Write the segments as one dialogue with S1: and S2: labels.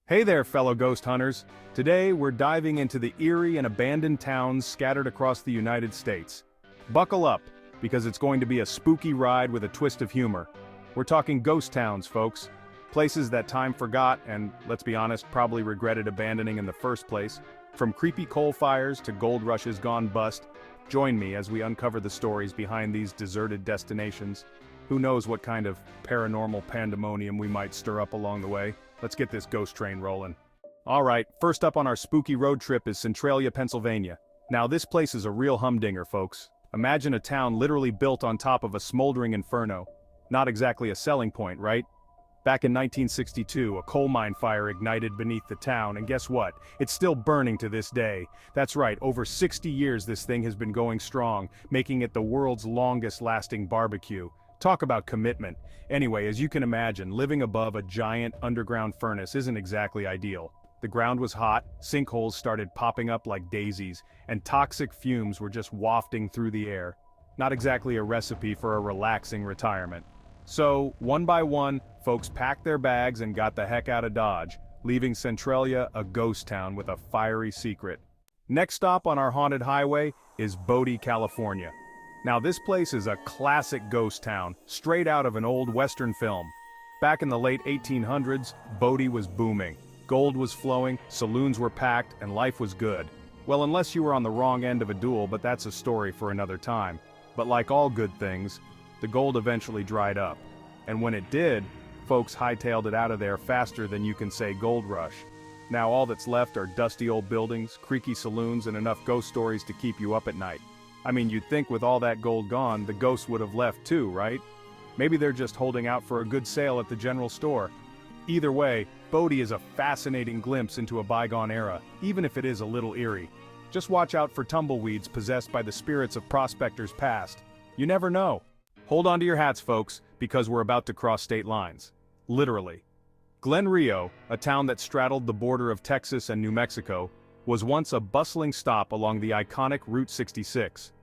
S1: Hey there, fellow ghost hunters. Today, we're diving into the eerie and abandoned towns scattered across the United States. Buckle up, because it's going to be a spooky ride with a twist of humor. We're talking ghost towns, folks. Places that time forgot and, let's be honest, probably regretted abandoning in the first place. From creepy coal fires to gold rushes gone bust, join me as we uncover the stories behind these deserted destinations. Who knows what kind of paranormal pandemonium we might stir up along the way. Let's get this ghost train rolling. Alright, first up on our spooky road trip is Centralia, Pennsylvania. Now this place is a real humdinger, folks. Imagine a town literally built on top of a smoldering inferno. Not exactly a selling point, right? Back in 1962, a coal mine fire ignited beneath the town, and guess what? It's still burning to this day. That's right, over 60 years this thing has been going strong, making it the world's longest-lasting barbecue. Talk about commitment. Anyway, as you can imagine, living above a giant underground furnace isn't exactly ideal. The ground was hot, sinkholes started popping up like daisies, and toxic fumes were just wafting through the air. Not exactly a recipe for a relaxing retirement. So, one by one, folks packed their bags and got the heck out of Dodge, leaving Centralia a ghost town with a fiery secret. Next stop on our haunted highway is Bodie, California. Now this place is a classic ghost town, straight out of an old Western film. Back in the late 1800s, Bodie was booming. Gold was flowing, saloons were packed, and life was good. Well, unless you were on the wrong end of a duel, but that's a story for another time. But like all good things, the gold eventually dried up. And when it did, folks hightailed it out of there faster than you can say gold rush. Now all that's left are dusty old buildings, creaky saloons, and enough ghost stories to keep you up at night. I mean, you'd think with all that gold gone, the ghosts would have left too, right? Maybe they're just holding out for a good sale at the general store. Either way, Bodie is a fascinating glimpse into a bygone era, even if it is a little eerie. Just watch out for tumbleweeds possessed by the spirits of prospectors past. You never know. Hold on to your hats, folks, because we're about to cross state lines. Literally. Glen Rio, a town that straddled the border of Texas and New Mexico, was once a bustling stop along the iconic Route 66.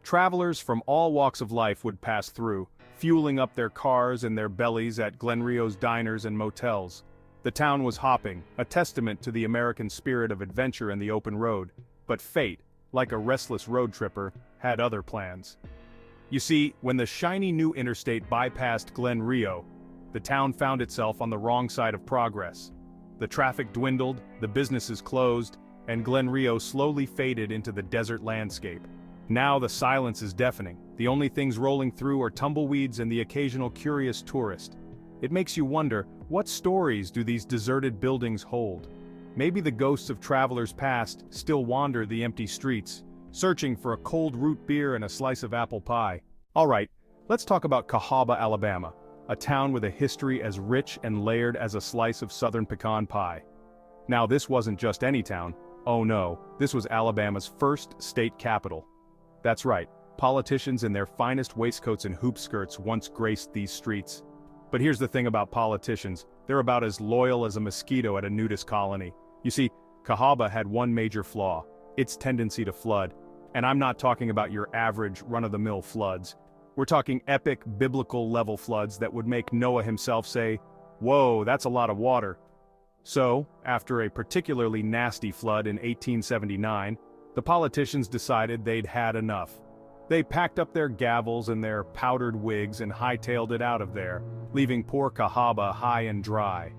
S1: Travelers from all walks of life would pass through, fueling up their cars and their bellies at Glen Rio's diners and motels. The town was hopping, a testament to the American spirit of adventure and the open road. But fate, like a restless road tripper, had other plans. You see, when the shiny new interstate bypassed Glen Rio, the town found itself on the wrong side of progress. The traffic dwindled, the businesses closed, and Glen Rio slowly faded into the desert landscape. Now the silence is deafening. The only things rolling through are tumbleweeds and the occasional curious tourist. It makes you wonder, what stories do these deserted buildings hold? Maybe the ghosts of travelers past still wander the empty streets, searching for a cold root beer and a slice of apple pie. Alright, let's talk about Cahaba, Alabama, a town with a history as rich and layered as a slice of southern pecan pie. Now this wasn't just any town. Oh no, this was Alabama's first state capital. That's right, politicians in their finest waistcoats and hoop skirts once graced these streets. But here's the thing about politicians, they're about as loyal as a mosquito at a nudist colony. You see, Cahaba had one major flaw, its tendency to flood. And I'm not talking about your average run-of-the-mill floods. We're talking epic biblical-level floods that would make Noah himself say, "Whoa, that's a lot of water." So, after a particularly nasty flood in 1879, the politicians decided they'd had enough. They packed up their gavels and their powdered wigs and hightailed it out of there, leaving poor Cahaba high and dry.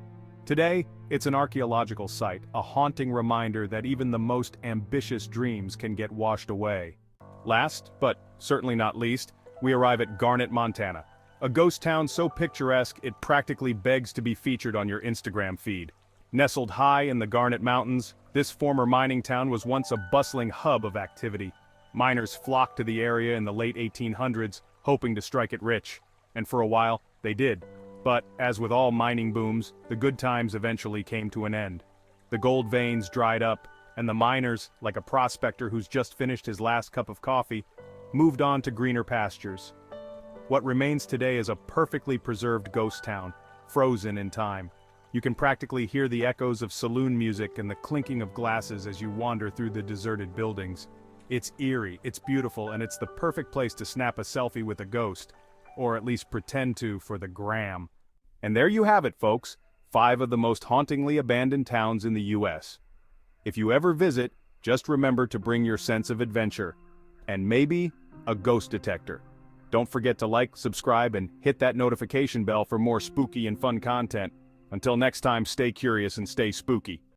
S1: Today, it's an archaeological site, a haunting reminder that even the most ambitious dreams can get washed away. Last, but certainly not least, we arrive at Garnett, Montana, a ghost town so picturesque it practically begs to be featured on your Instagram feed. Nestled high in the Garnett Mountains, this former mining town was once a bustling hub of activity. Miners flocked to the area in the late 1800s, hoping to strike it rich. And for a while, they did. But, as with all mining booms, the good times eventually came to an end. The gold veins dried up, and the miners, like a prospector who's just finished his last cup of coffee, moved on to greener pastures. What remains today is a perfectly preserved ghost town, frozen in time. You can practically hear the echoes of saloon music and the clinking of glasses as you wander through the deserted buildings. It's eerie, it's beautiful, and it's the perfect place to snap a selfie with a ghost. Or at least pretend to for the gram. And there you have it, folks. 5 of the most hauntingly abandoned towns in the US. If you ever visit, just remember to bring your sense of adventure. And maybe a ghost detector. Don't forget to like, subscribe, and hit that notification bell for more spooky and fun content. Until next time, stay curious and stay spooky.